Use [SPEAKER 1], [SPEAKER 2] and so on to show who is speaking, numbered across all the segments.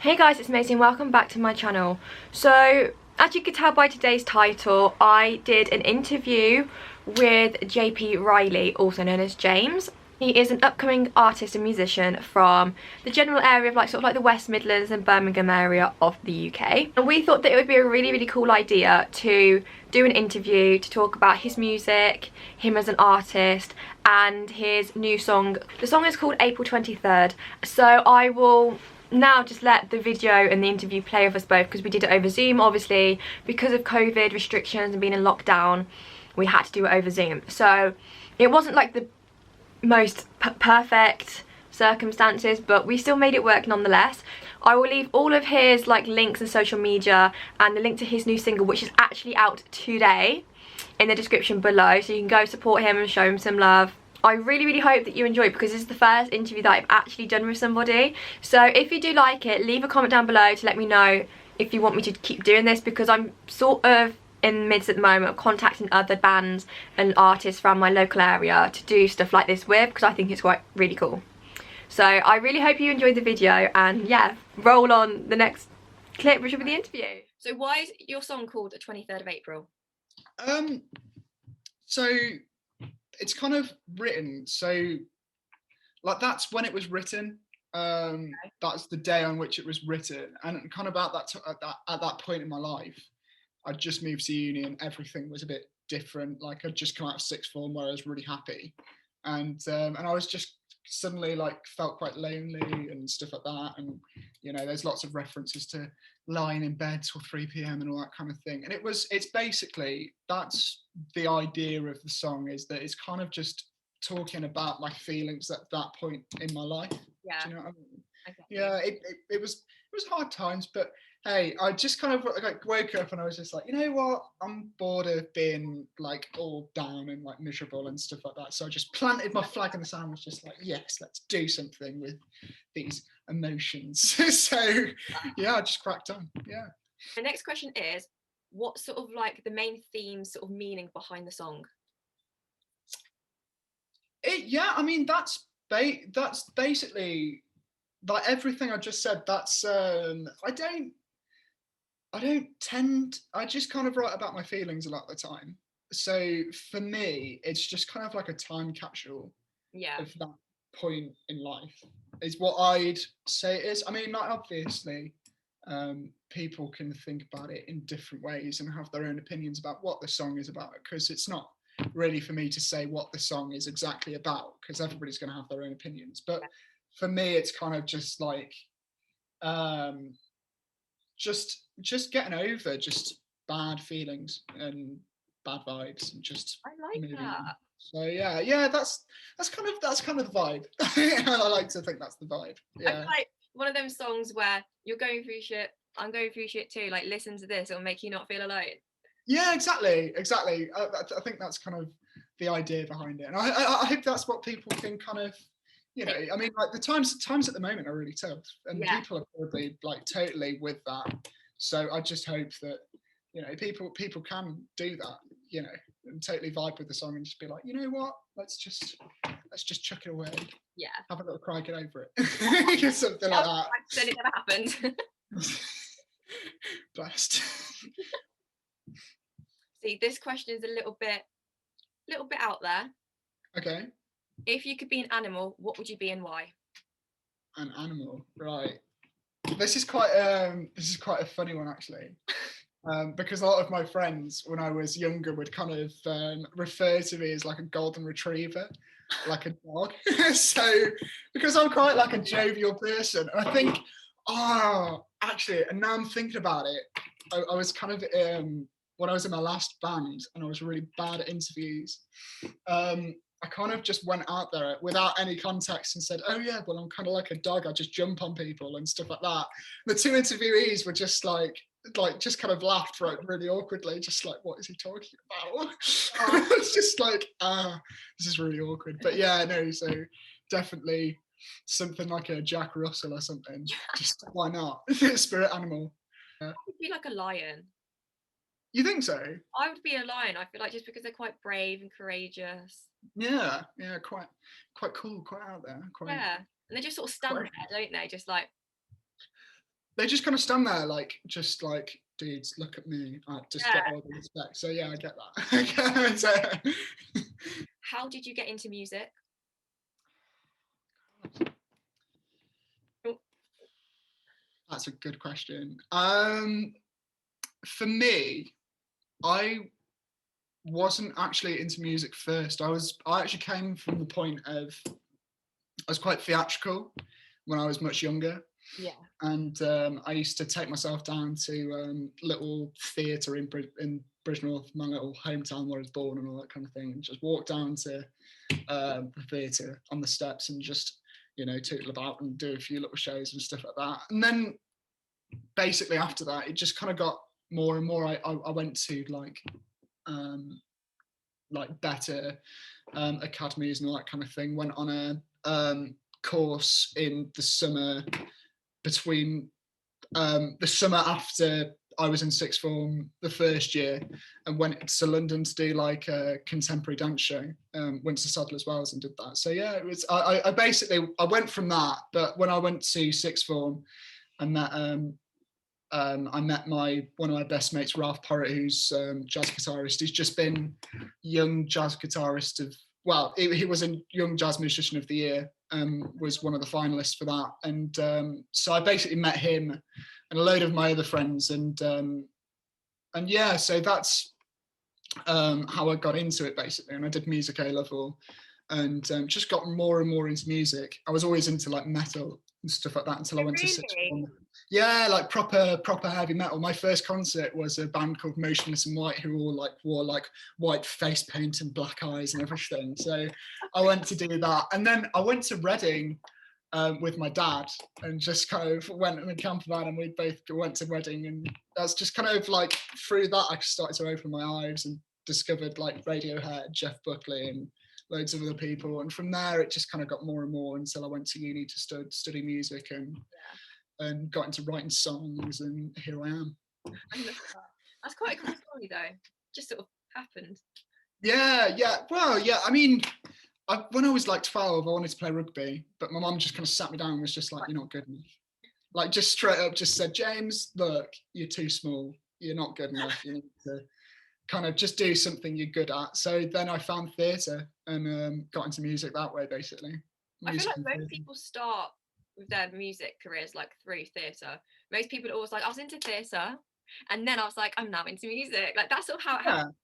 [SPEAKER 1] Hey guys, it's Maisie and welcome back to my channel. So, as you could tell by today's title, I did an interview with JP Riley, also known as James. He is an upcoming artist and musician from the general area of sort of like the West Midlands and Birmingham area of the UK. And we thought that it would be a really cool idea to do an interview to talk about his music, him as an artist, and his new song. The song is called April 23rd. So I will now just let the video and the interview play with us both, because we did it over Zoom. Obviously, because of COVID restrictions and being in lockdown, we had to do it over Zoom. So it wasn't like the most perfect circumstances, but we still made it work nonetheless. I will leave all of his links and social media and the link to his new single, which is actually out today, in the description below, so you can go support him and show him some love. I really hope that you enjoy it, because this is the first interview that I've actually done with somebody. So if you do like it, leave a comment down below to let me know if you want me to keep doing this, because I'm sort of in the midst at the moment of contacting other bands and artists from my local area to do stuff like this with, because I think it's quite really cool. So I really hope you enjoyed the video, and yeah, roll on the next clip, which will be the interview. So why is your song called the 23rd of April?
[SPEAKER 2] So it's kind of written, so that's when it was written. That's the day on which it was written, and kind of at that point in my life, I'd just moved to uni and everything was a bit different. Like, I'd just come out of sixth form where I was really happy, and I was just suddenly felt quite lonely and stuff like that. And there's lots of references to lying in bed till 3 p.m. and all that kind of thing. And it's basically, that's the idea of the song, is that it's kind of just talking about my feelings at that point in my life.
[SPEAKER 1] Yeah.
[SPEAKER 2] Do you know what I mean? Okay. Yeah, it was hard times, but hey, I just kind of woke up and I was just like, you know what? I'm bored of being all down and miserable and stuff like that. So I just planted my flag in the sand. Was just like, yes, let's do something with these emotions. So yeah, I just cracked on. Yeah.
[SPEAKER 1] The next question is, what sort of the main theme, sort of meaning behind the song?
[SPEAKER 2] Yeah, I mean that's basically everything I just said. That's I just kind of write about my feelings a lot of the time. So for me, it's just kind of like a time capsule of that point in life, is what I'd say it is. I mean, obviously, people can think about it in different ways and have their own opinions about what the song is about, because it's not really for me to say what the song is exactly about, because everybody's going to have their own opinions. But for me, it's kind of just um, just getting over just bad feelings and bad vibes, and just moving on. So yeah, that's kind of the vibe. I like to think that's the vibe. Yeah.
[SPEAKER 1] Like one of them songs where you're going through shit, I'm going through shit too. Listen to this, it'll make you not feel alone.
[SPEAKER 2] Yeah, exactly. I think that's kind of the idea behind it, and I hope that's what people can kind of, I mean, the times at the moment are really tough, and people are probably totally with that. So I just hope that people can do that, and totally vibe with the song and just be like, you know what, let's just chuck it away. Yeah. Have a little cry, get over it. Something like that.
[SPEAKER 1] Then it never happened.
[SPEAKER 2] Blessed.
[SPEAKER 1] See, this question is a little bit out there.
[SPEAKER 2] Okay.
[SPEAKER 1] If you could be an animal, what would you be and why?
[SPEAKER 2] An animal, right? This is quite a funny one, actually. Because a lot of my friends when I was younger would kind of refer to me as a golden retriever, like a dog. So because I'm quite a jovial person, and I think, actually, and now I'm thinking about it, I was kind of when I was in my last band and I was really bad at interviews, I kind of just went out there without any context and said, oh yeah, well, I'm kind of like a dog, I just jump on people and stuff like that. The two interviewees were just just kind of laughed really awkwardly, just what is he talking about? It's just this is really awkward. But yeah, no, so definitely something like a Jack Russell or something. Just why not? Spirit animal.
[SPEAKER 1] I would be like a lion.
[SPEAKER 2] You think so?
[SPEAKER 1] I would be a lion. I feel just because they're quite brave and courageous.
[SPEAKER 2] Yeah, quite cool, quite out there.
[SPEAKER 1] Yeah, and they just sort of stand there, don't they? Just
[SPEAKER 2] they just kind of stand there like, just like, dudes, look at me. I just get all the respect. So yeah, I get that. So,
[SPEAKER 1] How did you get into music?
[SPEAKER 2] that's a good question. For me, I wasn't actually into music first. I actually came from the point of I was quite theatrical when I was much younger.
[SPEAKER 1] Yeah.
[SPEAKER 2] And I used to take myself down to little theatre in Bridgnorth, my little hometown where I was born and all that kind of thing, and just walk down to the theatre on the steps and just, you know, tootle about and do a few little shows and stuff like that. And then basically after that, it just kind of got more and more. I went to like better academies and all that kind of thing. Went on a course in the summer between the summer after I was in sixth form the first year, and went to London to do like a contemporary dance show. Went to Sadler's Wells and did that. So yeah, it was. I basically I went from that, but when I went to sixth form, I met one of my best mates, Ralph Porritt, who's jazz guitarist. He's just been young jazz guitarist of, well, he was a young jazz musician of the year, was one of the finalists for that. And so I basically met him and a load of my other friends. And yeah, so that's how I got into it basically. And I did music A level and just got more and more into music. I was always into like metal and stuff like that until I went to sixth form. Yeah, like proper heavy metal. My first concert was a band called Motionless in White, who all like wore like white face paint and black eyes and everything. So I went to do that, and then I went to Reading with my dad, and just kind of went in a camper van, and we both went to Reading, and that's just kind of like through that I started to open my eyes and discovered like Radiohead, Jeff Buckley, and loads of other people. And from there, it just kind of got more and more until I went to uni to study music and got into writing songs, and here I am.
[SPEAKER 1] I love that. That's quite a cool story though. Just sort of happened.
[SPEAKER 2] Yeah. Well, yeah, I mean, when I was like 12, I wanted to play rugby, but my mum just kind of sat me down and was just like, you're not good enough. Like just straight up just said, James, look, you're too small. You're not good enough. You need to kind of just do something you're good at. So then I found theatre and got into music that way, basically.
[SPEAKER 1] I feel like most people start with their music careers like through theatre. Most people are always like, I was into theatre, and then I was like, I'm now into music. Like that's sort of how it happens.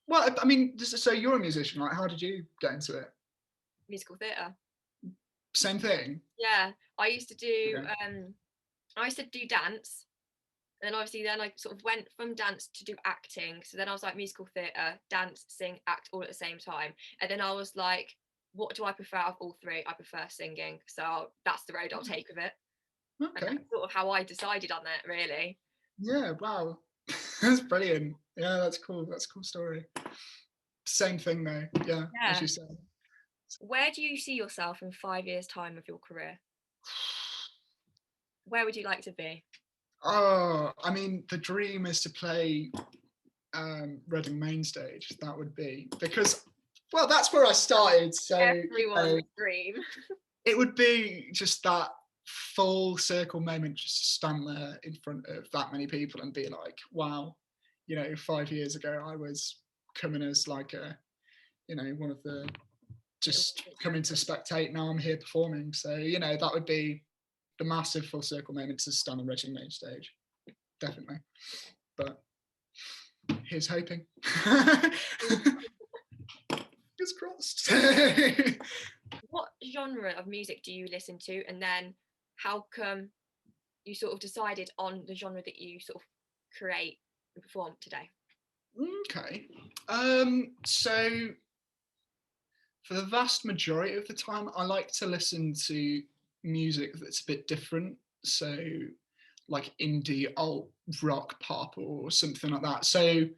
[SPEAKER 2] Well, I mean, so you're a musician, right? How did you get into it?
[SPEAKER 1] Musical theatre.
[SPEAKER 2] Same thing.
[SPEAKER 1] Yeah, I used to do. I used to do dance, and then obviously then I sort of went from dance to do acting. So then I was like musical theatre, dance, sing, act all at the same time. And then I was like, what do I prefer out of all three? I prefer singing. So that's the road I'll take with it.
[SPEAKER 2] Okay.
[SPEAKER 1] And that's sort of how I decided on it, really.
[SPEAKER 2] Yeah, wow. That's brilliant. Yeah, that's cool. That's a cool story. Same thing though. Yeah, as you said.
[SPEAKER 1] Where do you see yourself in 5 years' time of your career? Where would you like to be?
[SPEAKER 2] Oh, I mean, the dream is to play Reading main stage. That would be, because, well, that's where I started. So
[SPEAKER 1] everyone's dream.
[SPEAKER 2] It would be just that full circle moment, just to stand there in front of that many people and be like, wow, you know, 5 years ago I was coming as like a, you know, one of the, just coming to spectate. Now I'm here performing. So, you know, that would be the massive full circle moment, to stand on Reading main stage. Definitely. But here's hoping. Fingers crossed.
[SPEAKER 1] What genre of music do you listen to, and then how come you sort of decided on the genre that you sort of create and perform today?
[SPEAKER 2] Okay. So for the vast majority of the time, I like to listen to music that's a bit different. So like indie, alt rock, pop, or something like that. So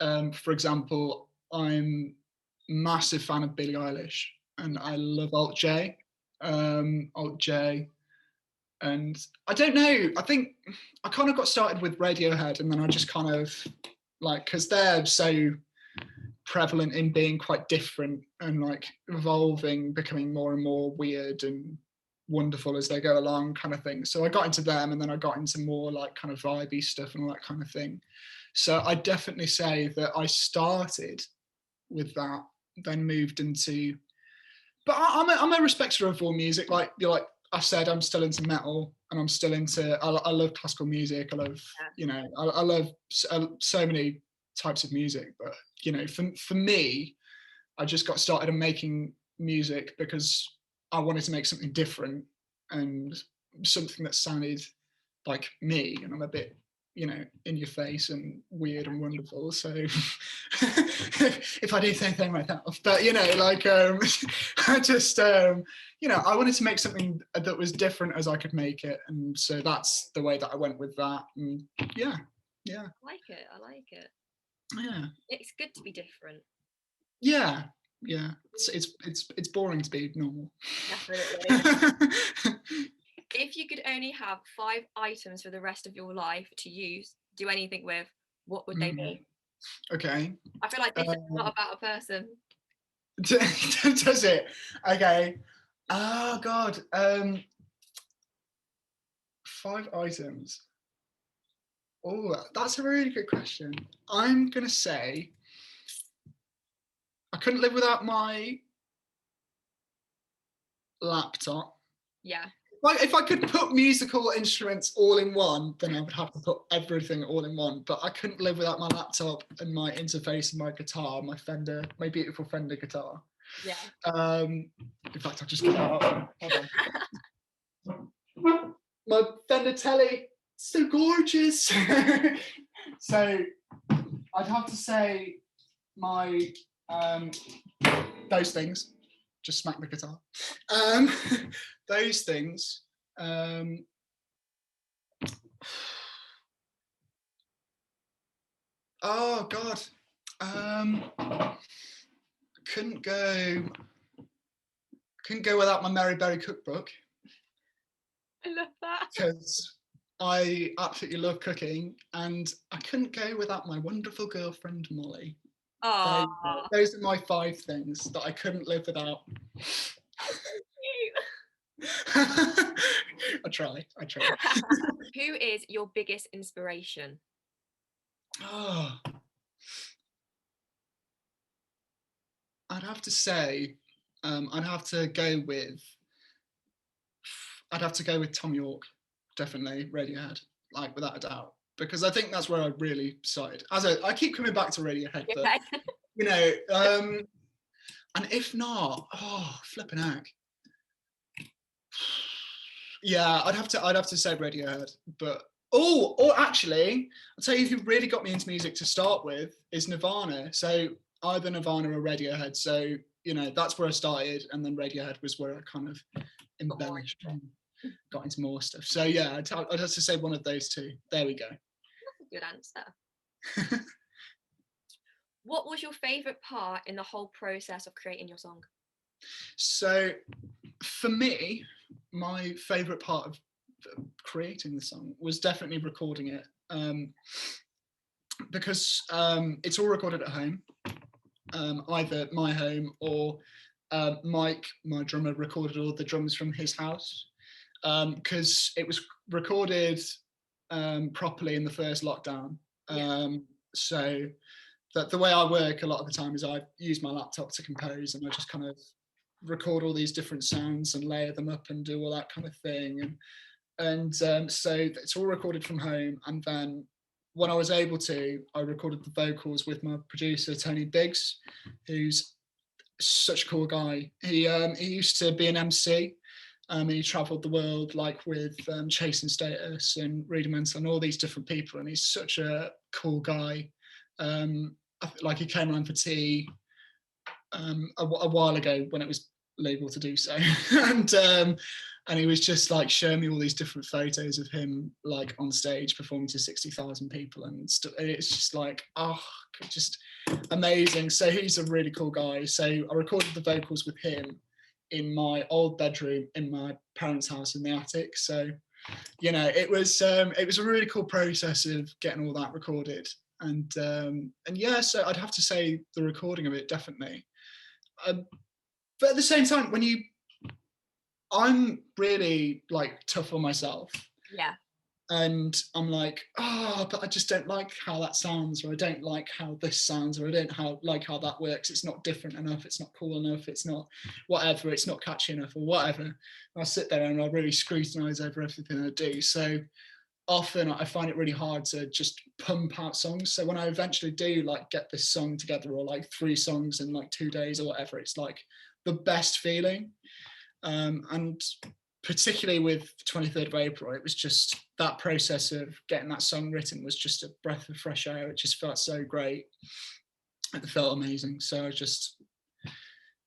[SPEAKER 2] for example, I'm a massive fan of Billie Eilish, and I love alt J. And I don't know, I think I kind of got started with Radiohead, and then I just kind of like, because they're so prevalent in being quite different and like evolving, becoming more and more weird and wonderful as they go along, kind of thing. So I got into them, and then I got into more like kind of vibey stuff and all that kind of thing. So I definitely say that I started with that, then moved into. But I'm a respecter of all music. Like I said, I'm still into metal, and I'm still into. I love classical music. I love I love so many types of music. But for me, I just got started on making music because I wanted to make something different and something that sounded like me. And I'm a bit, in your face and weird and wonderful. So if I do say anything myself, but I just, I wanted to make something that was different as I could make it. And so that's the way that I went with that. And yeah.
[SPEAKER 1] I like it.
[SPEAKER 2] Yeah.
[SPEAKER 1] It's good to be different.
[SPEAKER 2] Yeah. It's boring to be normal.
[SPEAKER 1] Definitely. If you could only have 5 items for the rest of your life to do anything with, what would they be?
[SPEAKER 2] Okay.
[SPEAKER 1] I feel like this is not about a person.
[SPEAKER 2] Does it? Okay. Oh God. 5 items. Oh, that's a really good question. I'm gonna say I couldn't live without my laptop.
[SPEAKER 1] Yeah.
[SPEAKER 2] Like if I could put musical instruments all in one, then I would have to put everything all in one. But I couldn't live without my laptop and my interface and my guitar, my beautiful Fender guitar.
[SPEAKER 1] Yeah.
[SPEAKER 2] In fact, I'll just get that up. Hold on. My Fender Tele, so gorgeous. So I'd have to say my those things. Just smack the guitar. Those things. Oh God. Couldn't go without my Mary Berry cookbook.
[SPEAKER 1] I love that.
[SPEAKER 2] Because I absolutely love cooking, and I couldn't go without my wonderful girlfriend Molly. Those are my 5 things that I couldn't live without. I try.
[SPEAKER 1] Who is your biggest inspiration?
[SPEAKER 2] Oh, I'd have to say, I'd have to go with Tom York, definitely Radiohead, like without a doubt, because I think that's where I really started. I keep coming back to Radiohead, but and if not, flipping heck. Yeah, I'd have to say Radiohead, but or actually, I'll tell you who really got me into music to start with is Nirvana. So either Nirvana or Radiohead. So that's where I started, and then Radiohead was where I kind of embellished and got into more stuff. So yeah, I'd have to say one of those 2. There we go.
[SPEAKER 1] That's a good answer. What was your favourite part in the whole process of creating your song?
[SPEAKER 2] So for me, my favourite part of creating the song was definitely recording it, because it's all recorded at home, either my home or Mike, my drummer, recorded all the drums from his house, because it was recorded properly in the first lockdown. So that the way I work a lot of the time is I use my laptop to compose, and I just kind of record all these different sounds and layer them up and do all that kind of thing. And so it's all recorded from home. And then when I was able to, I recorded the vocals with my producer, Tony Biggs, who's such a cool guy. He used to be an MC. He travelled the world like with Chasing Status and Rudimental and all these different people. And he's such a cool guy. Like he came around for tea a while ago when it was legal to do so, and he was just like showing me all these different photos of him like on stage performing to 60,000 people, and it's just like just amazing. So he's a really cool guy. So I recorded the vocals with him in my old bedroom in my parents' house in the attic. So it was a really cool process of getting all that recorded. And yeah, so I'd have to say the recording of it definitely. But at the same time, when you I'm really like tough on myself.
[SPEAKER 1] Yeah.
[SPEAKER 2] And I'm like, oh, but I just don't like how that sounds, or I don't like how this sounds, or I don't like how that works. It's not different enough. It's not cool enough. It's not whatever. It's not catchy enough, or whatever. And I sit there and I really scrutinize over everything I do. So often I find it really hard to just pump out songs. So when I eventually do like get this song together, or like 3 songs in like 2 days or whatever, it's like the best feeling. And particularly with 23rd of April, it was just that process of getting that song written was just a breath of fresh air. It just felt so great. It felt amazing. So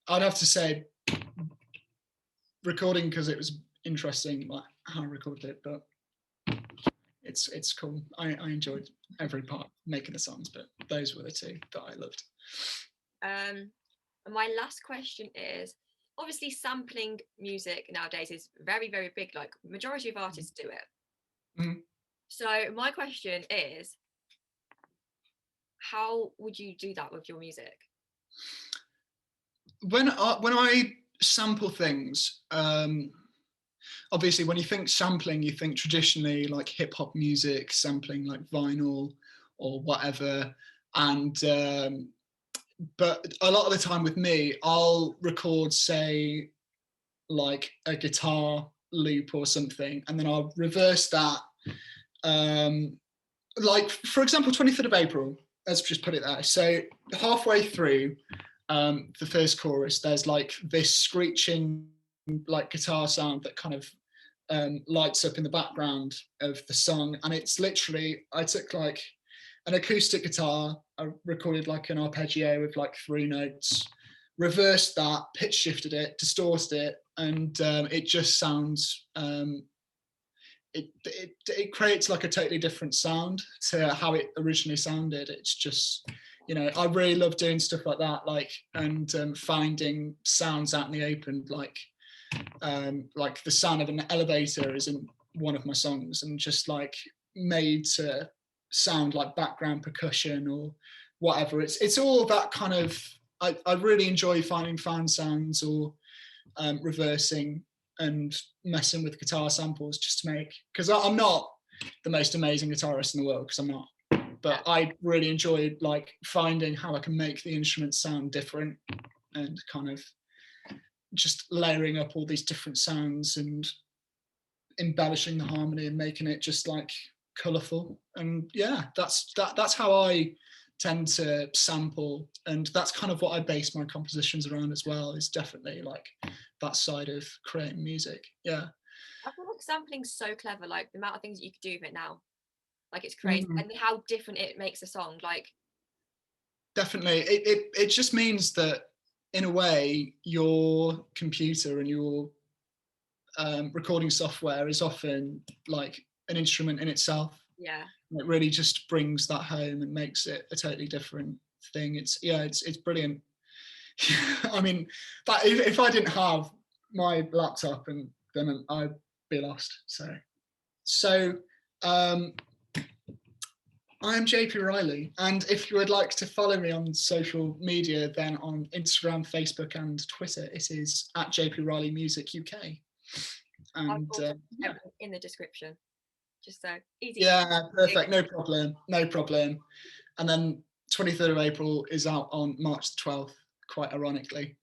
[SPEAKER 2] I'd have to say recording, because it was interesting like how I recorded it, but it's cool. I enjoyed every part making the songs, but those were the 2 that I loved.
[SPEAKER 1] And my last question is, obviously sampling music nowadays is very, very big. Like majority of artists do it.
[SPEAKER 2] Mm-hmm.
[SPEAKER 1] So my question is, how would you do that with your music?
[SPEAKER 2] When I sample things, obviously when you think sampling, you think traditionally like hip hop music, sampling like vinyl or whatever. And but a lot of the time with me, I'll record, say, like a guitar loop or something, and then I'll reverse that. Like, for example, 23rd of April, let's just put it there. So halfway through the first chorus, there's like this screeching like guitar sound that kind of lights up in the background of the song. And it's literally, I took like an acoustic guitar, I recorded like an arpeggio with like 3 notes, reversed that, pitch shifted it, distorted it, and it just sounds, it creates like a totally different sound to how it originally sounded. It's just, you know, I really love doing stuff like that, like, and finding sounds out in the open, like the sound of an elevator is in one of my songs, and just like made to sound like background percussion or whatever. It's all that kind of, I really enjoy finding fan sounds or reversing and messing with guitar samples just to make, because I'm not the most amazing guitarist in the world, because I'm not, but I really enjoy like finding how I can make the instruments sound different and kind of just layering up all these different sounds and embellishing the harmony and making it just like colourful. And yeah, that's how I tend to sample, and that's kind of what I base my compositions around as well, is definitely like that side of creating music. Yeah,
[SPEAKER 1] I feel like sampling's so clever, like the amount of things that you could do with it now, like it's crazy. And how different it makes a song. Like
[SPEAKER 2] definitely, it just means that in a way your computer and your recording software is often like an instrument in itself.
[SPEAKER 1] Yeah,
[SPEAKER 2] it really just brings that home and makes it a totally different thing. It's brilliant. I mean, that if I didn't have my laptop, and then I'd be lost. So I am JP Riley, and if you would like to follow me on social media, then on Instagram, Facebook, and Twitter, it is at JP Riley Music UK. And
[SPEAKER 1] yeah, in the description, just so easy.
[SPEAKER 2] Yeah, perfect. No problem. And then 23rd of April is out on March the 12th, quite ironically.